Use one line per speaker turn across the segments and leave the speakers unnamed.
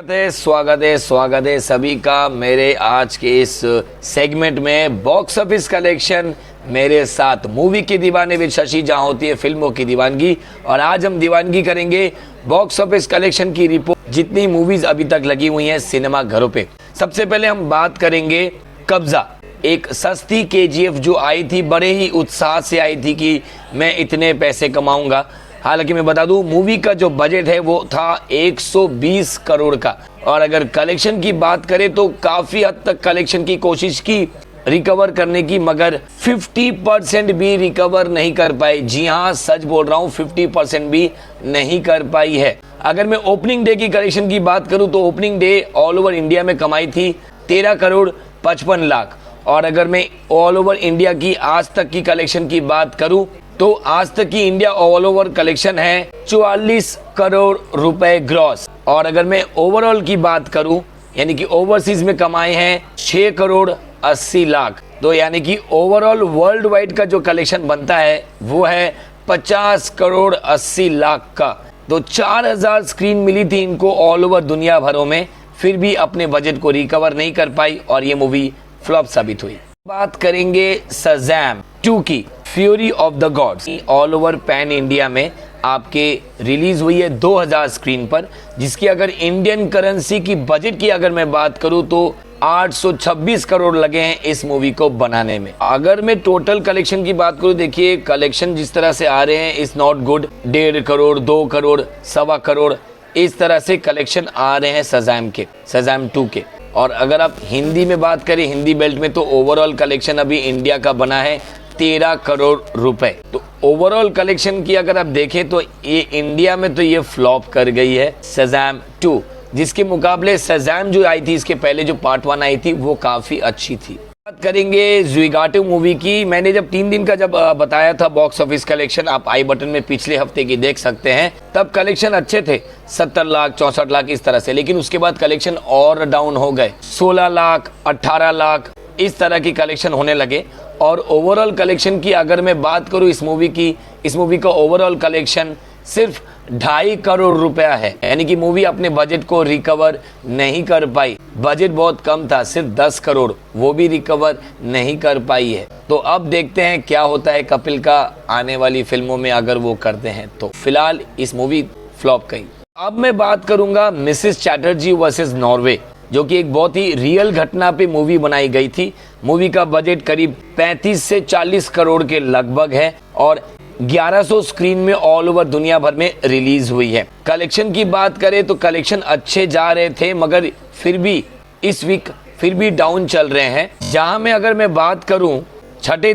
स्वागत है सभी का मेरे आज के इस सेगमेंट में बॉक्स ऑफिस कलेक्शन मेरे साथ मूवी की दीवाने विद शशि, जहां होती है फिल्मों की दीवानगी। और आज हम दीवानगी करेंगे बॉक्स ऑफिस कलेक्शन की रिपोर्ट, जितनी मूवीज अभी तक लगी हुई हैं सिनेमा घरों पे। सबसे पहले हम बात करेंगे कब्जा, एक सस्ती केजीएफ जो आई थी, बड़े ही उत्साह से आई थी कि मैं इतने पैसे कमाऊंगा। हालांकि मैं बता दूं मूवी का जो बजट है वो था 120 करोड़ का, और अगर कलेक्शन की बात करें तो काफी हद तक कलेक्शन की कोशिश की रिकवर करने की, मगर 50% भी रिकवर नहीं कर पाई। जी हाँ, सच बोल रहा हूँ, 50% भी नहीं कर पाई है। अगर मैं ओपनिंग डे की कलेक्शन की बात करूं तो opening day all over India में कमाई थी 13 करोड़ 55 लाख, और अगर मैं ऑल ओवर इंडिया की आज तक की कलेक्शन की बात करूं तो आज तक की इंडिया ऑल ओवर कलेक्शन है 44 करोड़ रुपए ग्रॉस। और अगर मैं ओवरऑल की बात करूं यानी कि ओवरसीज में कमाए हैं 6 करोड़ 80 लाख। तो यानी कि ओवरऑल वर्ल्ड वाइड का जो कलेक्शन बनता है वो है 50 करोड़ 80 लाख का। तो 4000 स्क्रीन मिली थी इनको ऑल ओवर दुनिया भरों में, फिर भी अपने बजट को रिकवर नहीं कर पाई और ये मूवी फ्लॉप साबित हुई। बात करेंगे शज़ैम 2 की, fury of the gods. All over pan India में आपके रिलीज हुई है 2000 स्क्रीन पर, जिसकी अगर इंडियन करेंसी की बजट की अगर मैं बात करूं तो 826 करोड़ लगे हैं इस मूवी को बनाने में। अगर मैं टोटल कलेक्शन की बात करूं, देखिए कलेक्शन जिस तरह से आ रहे हैं is not good. 1.5 crore 2 crore 1.25 crore इस तरह से कलेक्शन आ रहे हैं शज़ैम 2 के। और अगर आप हिंदी में बात करें, हिंदी बेल्ट में, तो ओवरऑल कलेक्शन अभी इंडिया का बना है 13 करोड़ रुपए। तो ओवरऑल कलेक्शन की अगर आप देखें तो ये इंडिया में तो ये फ्लॉप कर गई है शज़ैम 2, जिसके मुकाबले शज़ैम जो आई थी इसके पहले जो पार्ट 1 आई थी वो काफी अच्छी थी। बात करेंगे ज़ुइगाटो मूवी की। मैंने जब 3 दिन का जब बताया था बॉक्स ऑफिस कलेक्शन, आप आई बटन में पिछले हफ्ते की देख सकते हैं, तब कलेक्शन अच्छे थे 70 लाख 64 लाख इस तरह से, लेकिन उसके बाद कलेक्शन और डाउन हो गए, 16 लाख 18 लाख इस तरह की कलेक्शन होने लगे। और ओवरऑल कलेक्शन की अगर मैं बात करूं इस मूवी का ओवरऑल कलेक्शन सिर्फ 2.5 करोड़ रुपया है, यानी कि मूवी अपने बजट को रिकवर नहीं कर पाई। बजट बहुत कम था, सिर्फ 10 करोड़, वो भी रिकवर नहीं कर पाई है। तो अब देखते हैं क्या होता है कपिल का आने वाली फिल्मों में अगर वो करते हैं तो। फिलहाल इस मूवी फ्लॉप गई। अब मैं बात करूंगा मिसेस चैटर्जी वर्सेस नॉर्वे, जो कि एक बहुत ही रियल घटना पे मूवी बनाई गई थी। मूवी का बजट करीब 35 से 40 करोड़ के लगभग है और 1100 स्क्रीन में ऑल ओवर दुनिया भर में रिलीज हुई है। कलेक्शन की बात करें तो कलेक्शन अच्छे जा रहे थे, मगर फिर भी इस वीक फिर भी डाउन चल रहे हैं। जहां में अगर मैं बात करूं छठे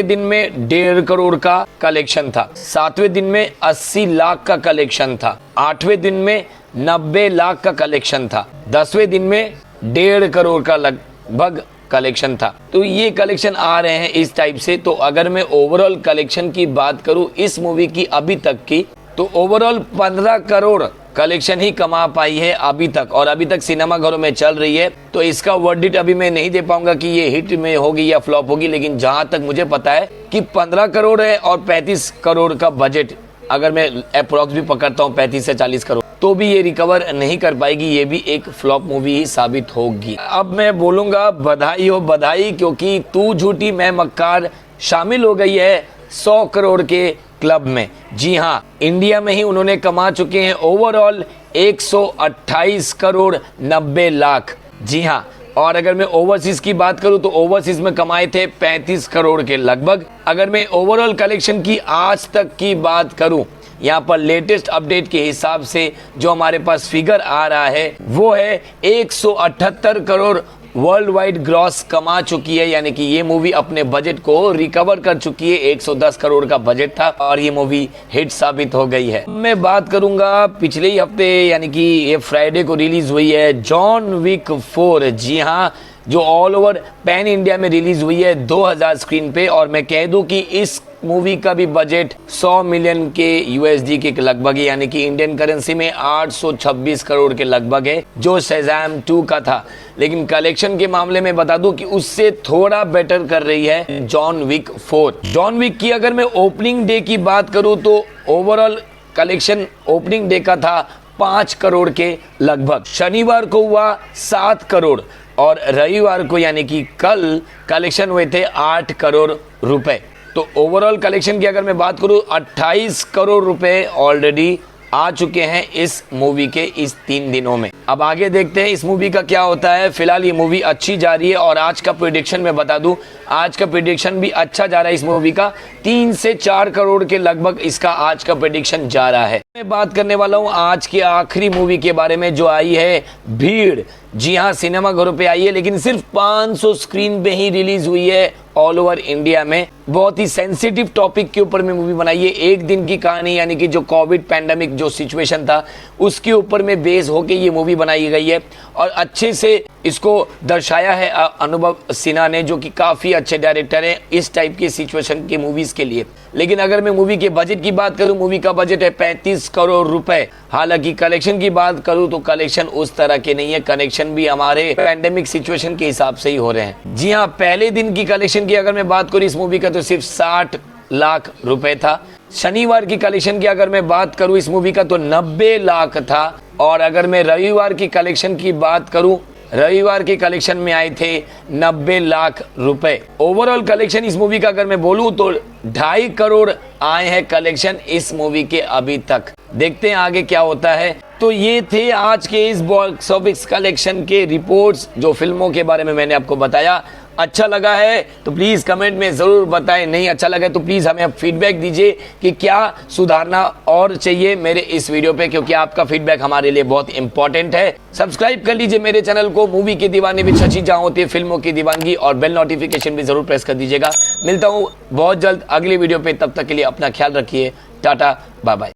दिन में 1.5 करोड़ का कलेक्शन था, 7वें दिन में 80 लाख का कलेक्शन था, 8वें दिन में 90 लाख का कलेक्शन था, 10वें दिन में 1.5 करोड़ का लगभग कलेक्शन था। तो ये कलेक्शन आ रहे हैं इस टाइप से। तो अगर मैं ओवरऑल कलेक्शन की बात करूं इस मूवी की अभी तक की, तो ओवरऑल 15 करोड़ कलेक्शन ही कमा पाई है अभी तक, और अभी तक सिनेमा घरों में चल रही है। तो इसका वर्डिक्ट अभी मैं नहीं दे पाऊंगा कि ये हिट में होगी या फ्लॉप होगी, लेकिन जहां तक मुझे पता है कि 15 करोड़ है और 35 करोड़ का बजट, अगर मैं अप्रोक्स भी पकड़ता हूँ 35 से 40 करोड़, तो भी ये रिकवर नहीं कर पाएगी। ये भी एक फ्लॉप मूवी ही साबित होगी। अब मैं बोलूंगा बधाई हो बधाई, क्योंकि तू झूठी मैं मक्कार शामिल हो गई है 100 करोड़ के क्लब में। जी हाँ, इंडिया में ही उन्होंने कमा चुके हैं ओवरऑल 128 करोड़ 90 लाख। जी हाँ, और अगर मैं ओवरसीज की बात करूं तो ओवरसीज में कमाए थे 35 करोड़ के लगभग। अगर मैं ओवरऑल कलेक्शन की आज तक की बात करूं, यहाँ पर लेटेस्ट अपडेट के हिसाब से जो हमारे पास फिगर आ रहा है वो है 178 करोड़ वर्ल्ड वाइड ग्रॉस कमा चुकी है, यानी कि ये मूवी अपने बजट को रिकवर कर चुकी है। 110 करोड़ का बजट था और ये मूवी हिट साबित हो गई है। मैं बात करूंगा पिछले ही हफ्ते यानी कि ये फ्राइडे को रिलीज हुई है जॉन विक 4। जी हाँ, जो ऑल ओवर पैन इंडिया में रिलीज हुई है 2000 स्क्रीन पे, और मैं कह दूं कि इस मूवी का भी बजट 100 मिलियन के यूएसडी के लगभग है, यानी कि इंडियन करेंसी में 826 करोड़ के लगभग है, जो शज़ैम 2 का था। लेकिन कलेक्शन के मामले में बता दूं कि उससे थोड़ा बेटर कर रही है जॉन विक 4। जॉन विक की अगर मैं ओपनिंग डे की बात करूं तो ओवरऑल कलेक्शन ओपनिंग डे का था 5 करोड़ के लगभग। शनिवार को हुआ 7 करोड़ और रविवार को यानी कि कल कलेक्शन हुए थे 8 करोड़ रुपए। तो ओवरऑल कलेक्शन की अगर मैं बात करूं 28 करोड़ रुपए ऑलरेडी आ चुके हैं इस मूवी के इस 3 दिनों में। अब आगे देखते हैं इस मूवी का क्या होता है। फिलहाल ये मूवी अच्छी जा रही है और आज का प्रेडिक्शन मैं बता दूं, आज का प्रेडिक्शन भी अच्छा जा रहा है इस मूवी का। 3 से 4 करोड़ के लगभग इसका आज का प्रेडिक्शन जा रहा है। मैं बात करने वाला हूं आज की आखिरी मूवी के बारे में जो आई है भीड़। जी हाँ, सिनेमा घरों पे आई है लेकिन सिर्फ 500 स्क्रीन पे ही रिलीज हुई है ऑल ओवर इंडिया में। बहुत ही सेंसिटिव टॉपिक के ऊपर में मूवी बनाई है। एक दिन की कहानी यानी कि जो कोविड पैंडेमिक जो सिचुएशन था उसके ऊपर में बेस होके ये मूवी बनाई गई है और अच्छे से इसको दर्शाया है अनुभव सिन्हा ने, जो कि काफी अच्छे डायरेक्टर हैं इस टाइप की सिचुएशन के मूवीज के लिए। लेकिन अगर मैं मूवी के बजट की बात करूं, मूवी का बजट है 35 करोड़ रुपए। हालांकि कलेक्शन की बात करूं तो कलेक्शन उस तरह के नहीं है, कलेक्शन भी हमारे पैंडेमिक सिचुएशन के हिसाब से ही हो रहे हैं। जी हाँ, पहले दिन की कलेक्शन की अगर मैं बात करूं इस मूवी का तो सिर्फ 60 लाख रुपए था। शनिवार की कलेक्शन की अगर मैं बात करूं इस मूवी का तो 90 लाख था। और अगर मैं रविवार की कलेक्शन की बात करूं, रविवार के कलेक्शन में आए थे 90 लाख रुपए। ओवरऑल कलेक्शन इस मूवी का अगर मैं बोलूं तो 2.5 करोड़ आए हैं कलेक्शन इस मूवी के अभी तक। देखते हैं आगे क्या होता है। तो ये थे आज के इस बॉक्स ऑफिस कलेक्शन के रिपोर्ट्स जो फिल्मों के बारे में मैंने आपको बताया। अच्छा लगा है तो प्लीज कमेंट में जरूर बताएं, नहीं अच्छा लगा तो प्लीज हमें फीडबैक दीजिए कि क्या सुधारना और चाहिए मेरे इस वीडियो पे, क्योंकि आपका फीडबैक हमारे लिए बहुत इंपॉर्टेंट है। सब्सक्राइब कर लीजिए मेरे चैनल को मूवी की दीवानी विद शशि जहां होती है फिल्मों की दीवानगी, और बेल नोटिफिकेशन भी जरूर प्रेस कर दीजिएगा। मिलता हूं बहुत जल्द अगली वीडियो पे, तब तक के लिए अपना ख्याल रखिए। Tata bye bye.